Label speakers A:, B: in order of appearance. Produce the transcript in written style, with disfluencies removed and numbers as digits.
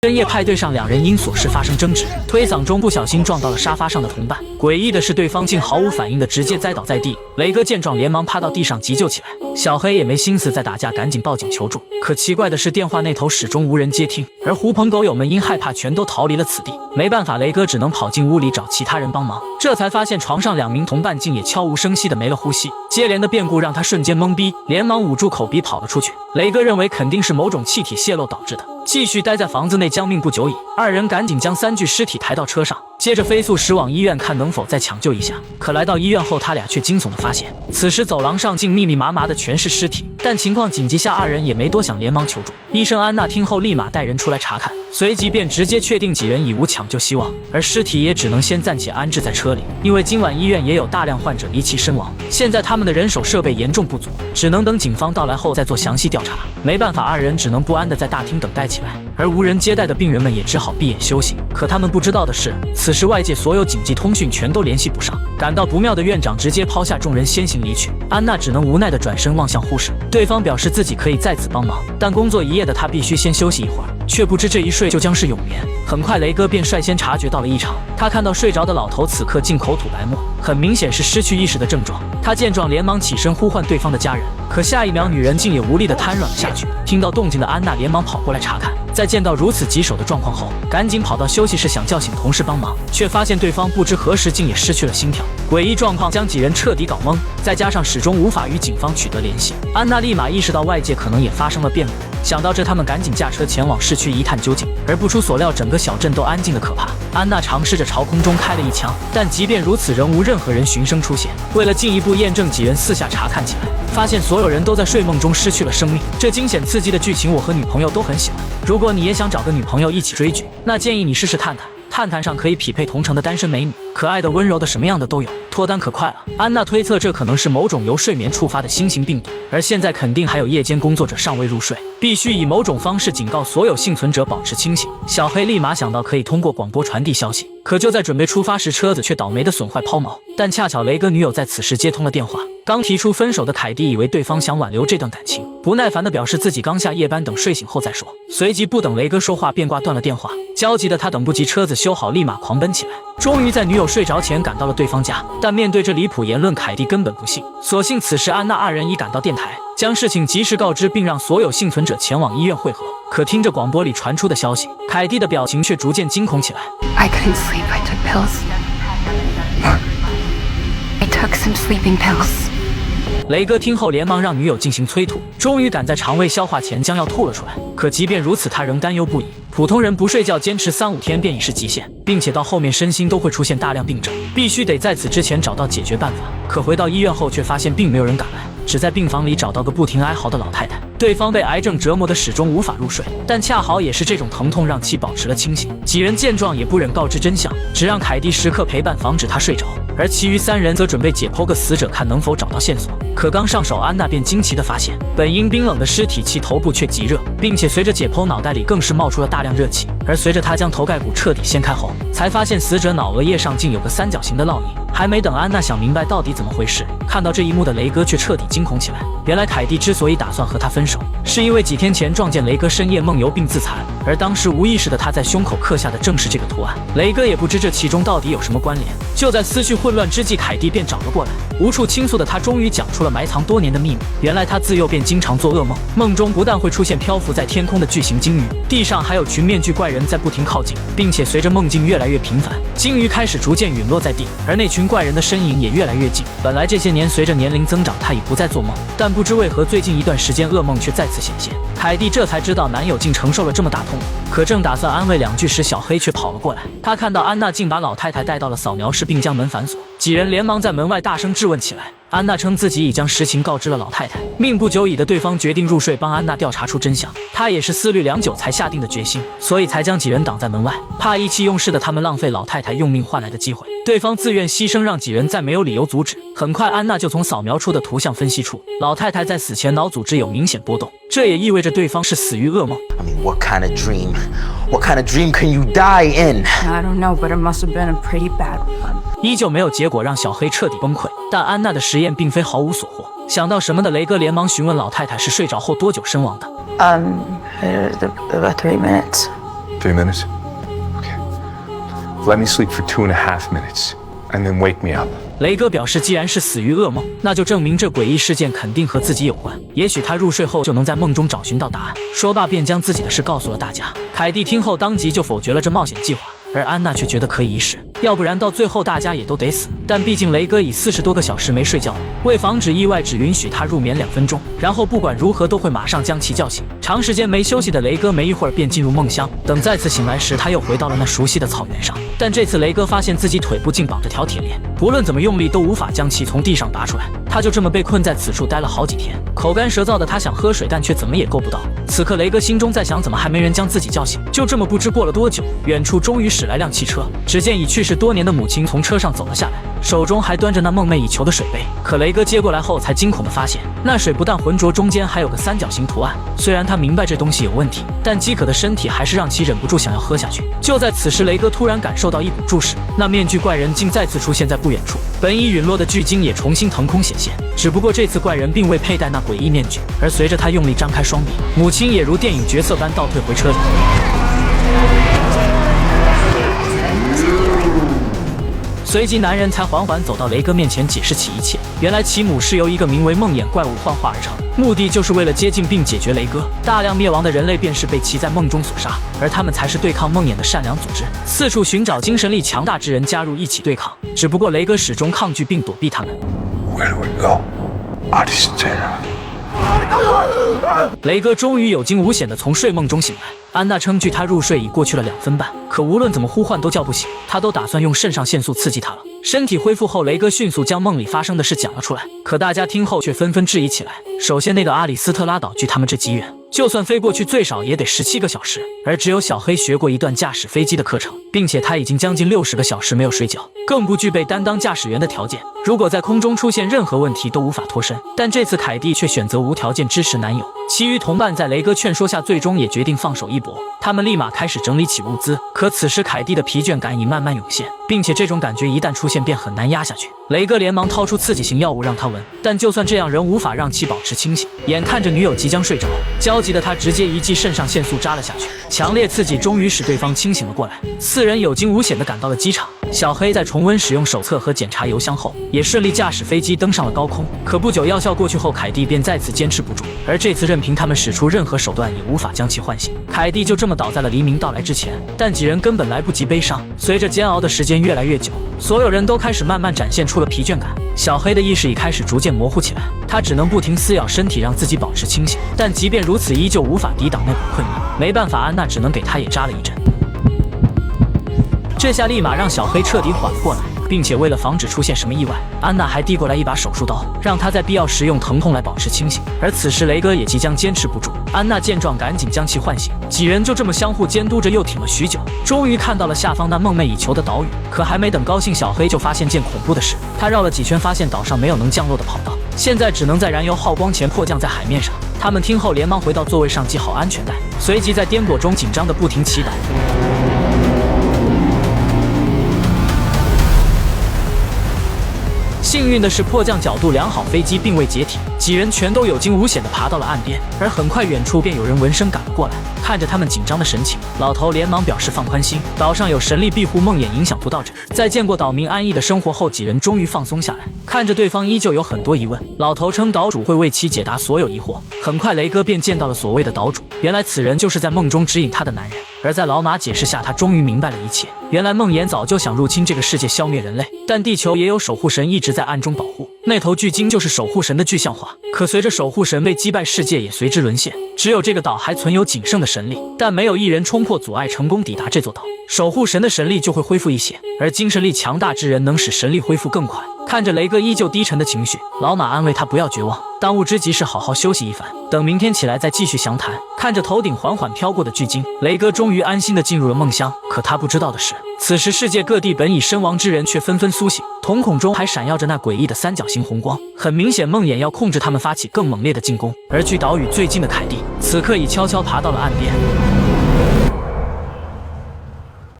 A: 深夜派对上，两人因琐事发生争执，推搡中不小心撞到了沙发上的同伴。诡异的是，对方竟毫无反应的直接栽倒在地。雷哥见状，连忙趴到地上急救起来。小黑也没心思再打架，赶紧报警求助。可奇怪的是，电话那头始终无人接听，而狐朋狗友们因害怕，全都逃离了此地。没办法，雷哥只能跑进屋里找其他人帮忙。这才发现床上2名同伴竟也悄无声息的没了呼吸。接连的变故让他瞬间懵逼，连忙捂住口鼻跑了出去。雷哥认为肯定是某种气体泄漏导致的，继续待在房子内将命不久矣。二人赶紧将3具尸体抬到车上，接着飞速驶往医院，看能否再抢救一下。可来到医院后，他俩却惊悚的发现，此时走廊上竟密密麻麻的全是尸体。但情况紧急下，二人也没多想，连忙求助。医生安娜听后立马带人出来查看，随即便直接确定几人已无抢救希望，而尸体也只能先暂且安置在车里，因为今晚医院也有大量患者离奇身亡。现在他们的人手设备严重不足，只能等警方到来后再做详细调查。没办法，二人只能不安的在大厅等待起来，而无人接待的病人们也只好闭眼休息。可他们不知道的是，此时外界所有紧急通讯全都联系不上。感到不妙的院长直接抛下众人先行离去，安娜只能无奈的转身望向护士，对方表示自己可以在此帮忙，但工作一夜的她必须先休息一会儿，却不知这一睡就将是永眠。很快雷哥便率先察觉到了异常，他看到睡着的老头此刻竟口吐白沫，很明显是失去意识的症状。他见状连忙起身呼唤对方的家人，可下一秒女人竟也无力的瘫软了下去。听到动静的安娜连忙跑过来查看，在见到如此棘手的状况后，赶紧跑到休息室想叫醒同事帮忙，却发现对方不知何时竟也失去了心跳。诡异状况将几人彻底搞懵，再加上始终无法与警方取得联系，安娜立马意识到外界可能也发生了变故。想到这，他们赶紧驾车前往市区一探究竟，而不出所料，整个小镇都安静的可怕。安娜尝试着朝空中开了一枪，但即便如此，仍无任何人循声出现。为了进一步验证，几人四下查看起来，发现所有人都在睡梦中失去了生命。这惊险刺激的剧情，我和女朋友都很喜欢。如果你也想找个女朋友一起追剧，那建议你试试探探。探探上可以匹配同城的单身美女，可爱的、温柔的，什么样的都有，脱单可快了。安娜推测这可能是某种由睡眠触发的新型病毒，而现在肯定还有夜间工作者尚未入睡，必须以某种方式警告所有幸存者保持清醒。小黑立马想到可以通过广播传递消息，可就在准备出发时，车子却倒霉的损坏抛锚。但恰巧雷哥女友在此时接通了电话，刚提出分手的凯蒂以为对方想挽留这段感情，不耐烦地表示自己刚下夜班，等睡醒后再说。随即不等雷哥说话，便挂断了电话。焦急的他等不及车子修好，立马狂奔起来，终于在女友睡着前赶到了对方家。但面对这离谱言论，凯蒂根本不信。所幸此时安娜二人已赶到电台，将事情及时告知，并让所有幸存者前往医院会合。可听着广播里传出的消息，凯蒂的表情却逐渐惊恐起来。
B: I couldn't sleep. I took pills. I took some sleeping pills.
A: 雷哥听后连忙让女友进行催吐，终于赶在肠胃消化前将要吐了出来。可即便如此，他仍担忧不已。普通人不睡觉坚持3-5天便已是极限，并且到后面身心都会出现大量病症，必须得在此之前找到解决办法。可回到医院后却发现并没有人赶来，只在病房里找到个不停哀嚎的老太太。对方被癌症折磨的始终无法入睡，但恰好也是这种疼痛让其保持了清醒。几人见状也不忍告知真相，只让凯蒂时刻陪伴，防止他睡着。而其余3人则准备解剖个死者，看能否找到线索。可刚上手，安娜便惊奇地发现，本应冰冷的尸体其头部却极热，并且随着解剖，脑袋里更是冒出了大量热气。而随着她将头盖骨彻底掀开后，才发现死者脑额叶上竟有个3角形的烙印。还没等安娜想明白到底怎么回事，看到这一幕的雷哥却彻底惊恐起来。原来凯蒂之所以打算和他分手，是因为几天前撞见雷哥深夜梦游并自残，而当时无意识的他在胸口刻下的正是这个图案。雷哥也不知这其中到底有什么关联，就在思绪混乱之际，凯蒂便找了过来。无处倾诉的他终于讲出了埋藏多年的秘密。原来他自幼便经常做噩梦，梦中不但会出现漂浮在天空的巨型鲸鱼，地上还有群面具怪人在不停靠近，并且随着梦境越来越频繁，鲸鱼开始逐渐陨落在地，而那群怪人的身影也越来越近。本来这些年随着年龄增长，他已不再做梦，但不知为何最近一段时间噩梦却再次显现。凯蒂这才知道男友竟承受了这么大痛苦，可正打算安慰2句时，小黑却跑了过来。他看到安娜竟把老太太带到了扫描室，并将门反锁。几人连忙在门外大声质问起来。安娜称自己已将实情告知了老太太，命不久矣的对方决定入睡帮安娜调查出真相。他也是思虑良久才下定的决心，所以才将几人挡在门外，怕意气用事的他们浪费老太太用命换来的机会。对方自愿牺牲，让几人再没有理由阻止。很快安娜就从扫描出的图像分析出，老太太在死前脑组织有明显波动，这也意味着对方是死于噩梦。
C: I mean, what kind of dream? What kind of dream can you die in?
B: I don't know, but it must have been a pretty bad one.
A: 依旧没有结果，让小黑彻底崩溃。但安娜的实验并非毫无所获。想到什么的雷哥连忙询问老太太是睡着后多久身亡的。
B: About 3 minutes.
D: 3 minutes? Okay. Let me sleep for 2.5 minutes, and then wake me up.
A: 雷哥表示，既然是死于噩梦，那就证明这诡异事件肯定和自己有关。也许他入睡后就能在梦中找寻到答案。说罢，便将自己的事告诉了大家。凯蒂听后当即就否决了这冒险计划，而安娜却觉得可以一试，要不然到最后大家也都得死。但毕竟雷哥已40多个小时没睡觉了，为防止意外，只允许他入眠2分钟，然后不管如何都会马上将其叫醒。长时间没休息的雷哥没一会儿便进入梦乡，等再次醒来时，他又回到了那熟悉的草原上。但这次雷哥发现自己腿部竟绑着条铁链，不论怎么用力都无法将其从地上拔出来。他就这么被困在此处待了好几天，口干舌燥的他想喝水，但却怎么也够不到。此刻雷哥心中在想，怎么还没人将自己叫醒？就这么不知过了多久，远处终于驶来辆汽车，只见已去世多年的母亲从车上走了下来，手中还端着那梦寐以求的水杯。可雷哥接过来后才惊恐地发现，那水不但浑浊，中间还有个三角形图案。虽然他明白这东西有问题，但饥渴的身体还是让其忍不住想要喝下去。就在此时，雷哥突然感受到一股注视，那面具怪人竟再次出现在不远处，本已陨落的巨鲸也重新腾空显现。只不过这次怪人并未佩戴那诡异面具，而随着他用力张开双臂，母亲也如电影角色般倒退回车里。随即，男人才缓缓走到雷哥面前，解释起一切。原来其母是由一个名为梦魇怪物幻化而成，目的就是为了接近并解决雷哥。大量灭亡的人类便是被其在梦中所杀，而他们才是对抗梦魇的善良组织，四处寻找精神力强大之人加入一起对抗。只不过雷哥始终抗拒并躲避他们。
D: Where do we go? Odyssey.
A: 雷哥终于有惊无险地从睡梦中醒来。安娜称，距他入睡已过去了2分半，可无论怎么呼唤都叫不醒。他都打算用肾上腺素刺激他了。身体恢复后，雷哥迅速将梦里发生的事讲了出来。可大家听后却纷纷质疑起来。首先，那个阿里斯特拉岛距他们这极远，就算飞过去最少也得17个小时，而只有小黑学过一段驾驶飞机的课程，并且他已经将近60个小时没有睡觉，更不具备担当驾驶员的条件。如果在空中出现任何问题都无法脱身。但这次凯蒂却选择无条件支持男友，其余同伴在雷哥劝说下最终也决定放手一搏。他们立马开始整理起物资，可此时凯蒂的疲倦感已慢慢涌现，并且这种感觉一旦出现便很难压下去。雷哥连忙掏出刺激性药物让他闻，但就算这样仍无法让其保持清醒。眼看着女友即将睡着，焦急的他直接一剂肾上腺素扎了下去，强烈刺激终于使对方清醒了过来。4人有惊无险地赶到了机场。小黑在重温使用手册和检查油箱后，也顺利驾驶飞机登上了高空。可不久药效过去后，凯蒂便再次坚持不住，而这次任凭他们使出任何手段也无法将其唤醒。凯蒂就这么倒在了黎明到来之前。但几人根本来不及悲伤，随着煎熬的时间越来越久，所有人都开始慢慢展现出了疲倦感。小黑的意识已开始逐渐模糊起来，他只能不停撕咬身体让自己保持清醒，但即便如此依旧无法抵挡那股困意。没办法，安娜只能给他也扎了一针。这下立马让小黑彻底缓了过来，并且为了防止出现什么意外，安娜还递过来一把手术刀，让他在必要时用疼痛来保持清醒。而此时雷哥也即将坚持不住，安娜见状赶紧将其唤醒。几人就这么相互监督着又挺了许久，终于看到了下方那梦寐以求的岛屿。可还没等高兴，小黑就发现件恐怖的事。他绕了几圈，发现岛上没有能降落的跑道，现在只能在燃油耗光前迫降在海面上。他们听后连忙回到座位上系好安全带，随即在颠簸中紧张的不停祈祷。幸运的是，迫降角度良好，飞机并未解体，几人全都有惊无险地爬到了岸边。而很快，远处便有人闻声赶了过来，看着他们紧张的神情，老头连忙表示放宽心，岛上有神力庇护，梦魇影响不到这。在见过岛民安逸的生活后，几人终于放松下来。看着对方依旧有很多疑问，老头称岛主会为其解答所有疑惑。很快，雷哥便见到了所谓的岛主，原来此人就是在梦中指引他的男人。而在老马解释下，他终于明白了一切。原来梦魇早就想入侵这个世界，消灭人类，但地球也有守护神一直在暗中保护。那头巨鲸就是守护神的具象化，可随着守护神被击败，世界也随之沦陷。只有这个岛还存有仅剩的神力，但没有一人冲破阻碍成功抵达这座岛，守护神的神力就会恢复一些，而精神力强大之人能使神力恢复更快。看着雷哥依旧低沉的情绪，老马安慰他不要绝望，当务之急是好好休息一番，等明天起来再继续详谈。看着头顶缓缓飘过的巨鲸，雷哥终于安心地进入了梦乡。可他不知道的是，此时世界各地本已身亡之人却纷纷苏醒，瞳孔中还闪耀着那诡异的三角形红光，很明显梦魇要控制他们发起更猛烈的进攻。而距岛屿最近的凯蒂此刻已悄悄爬到了岸边。